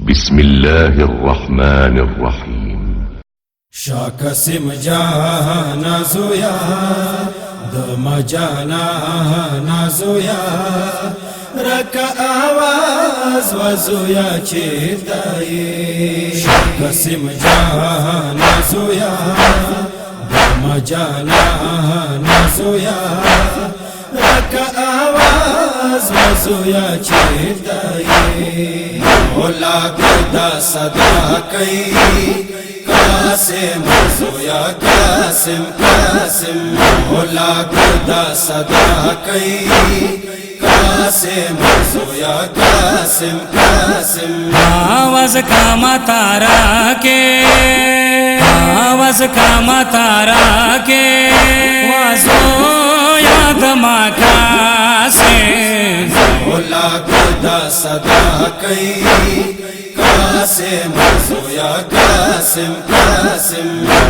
बिस्मिल्लाहिर्रहमानिर्रहीम। शाकसिम जाना जोया दमा जाना नाजोया रक आवाज वजोया चेताये। शाकसिम जाना जोया दमा जाना नाजोया रक आवाज वजोया चेताये। होला गुदा सदा कई कासिम जोया कासिम कासिम होला गुदा सदा कई कासिम जोया कासिम कासिम। आवाज कामा तारा के आवाज कामा तारा के वाजो याद माँ कासिम होला गुदा सदा कई कासिम जोया कासिम कासिम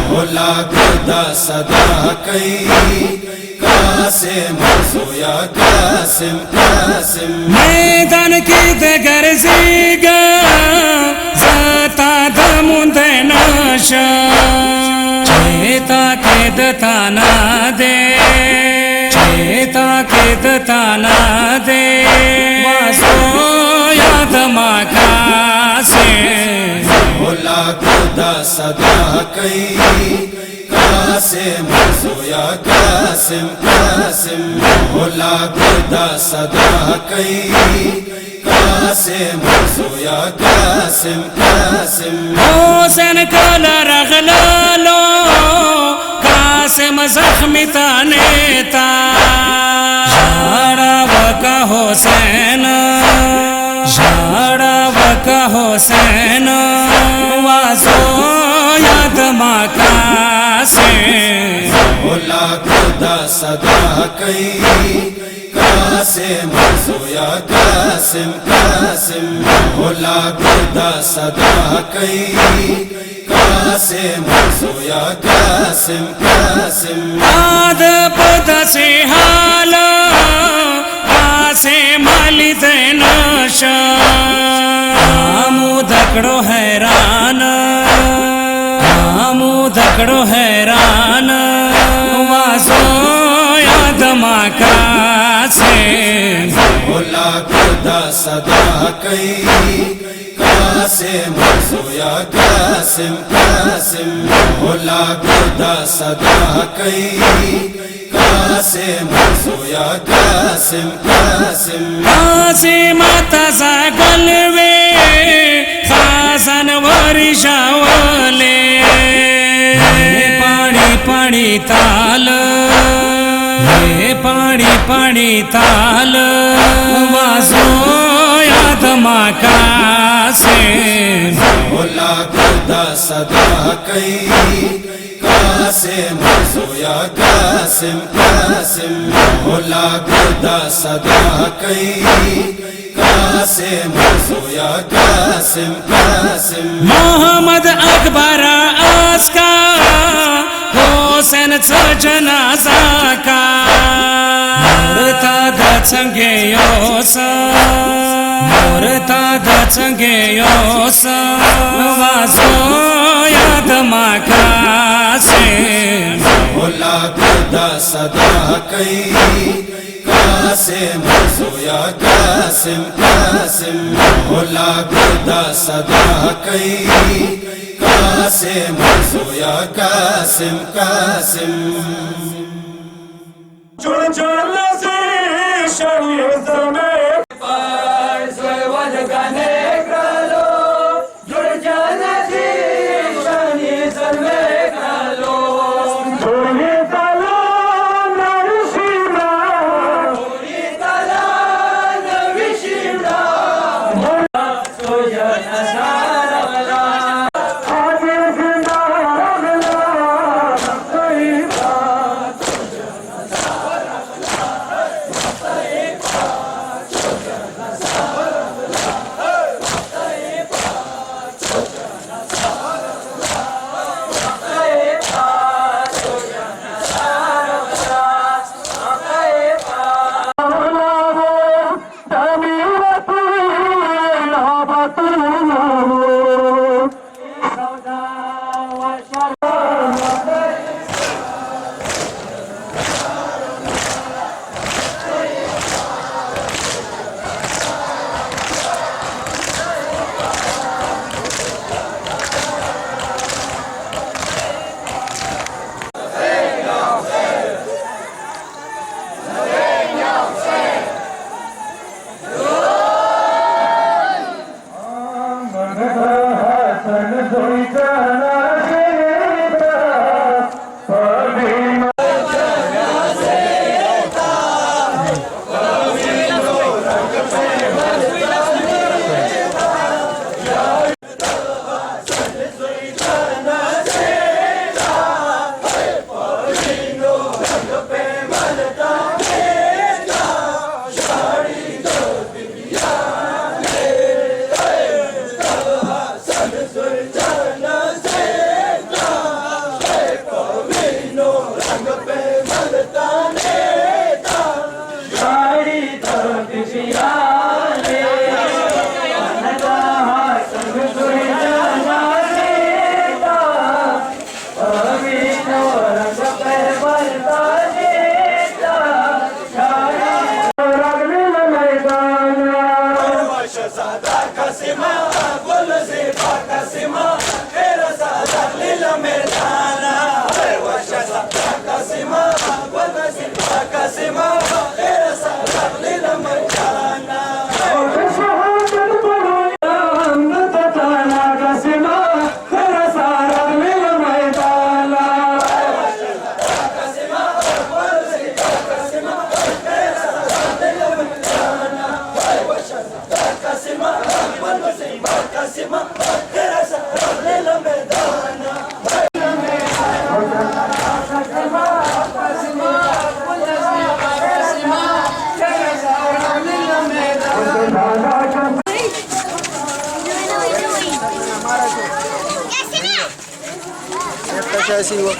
होला गुदा सदा कई कासिम जोया कासिम कासिम। मैदान की दगर जीगा जाता दमुंदे नाशा चेता के दताना दे चेता के दताना दे वासो याद माँ कासिम होला गुदा सदा कई कासिम जोया कासिम कासिम होला गुदा सदा कई कासिम जोया कासिम कासिम। हुसैन काला रगलालो कासिम जख्मी ताने ता झाड़ा वका हुसैन झाड़ा वका हुसैन वासो याद माँ कासिम होला गुदा सदा कई कासिम जोया कासिम कासिम होला गुदा सदा कई कासिम जोया कासिम कासिम। आद पद से हाला कासिम अली दैनशा दकड़ो हैरान दकड़ो हैरान वासो याद माँ कासिम होला गुदा सदा कई कासिम जोया कासिम कासिम होला गुदा सदा कई कासिम जोया कासिम कासिम। कासिम तजा गलवे खासन वरिशावले पानी पानी ताल पानी पानी ताल वासो याद माँ कासिम होला गुदा सदा कई कासिम जोया कासिम कासिम होला गुदा सदा कई कासिम जोया कासिम कासिम। मोहम्मद अकबर आस्का हुसैन जनाजा का मुर्ता दचंगे योसा मुर्ता दचंगे योसा वासो याद माँ कासिम होला गुदा सदा कई कासिम जोया कासिम कासिम होला गुदा सदा कई कासिम जोया कासिम कासिम। सादा कासिमा गुल ज़ेबा कासिमा तेरा सादा लीला मेलाना वर्षा सादा कासिमा गुल ज़ेबा कासिमा तेरा सादा लीला मेलाना कैसी हुआ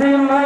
Fatima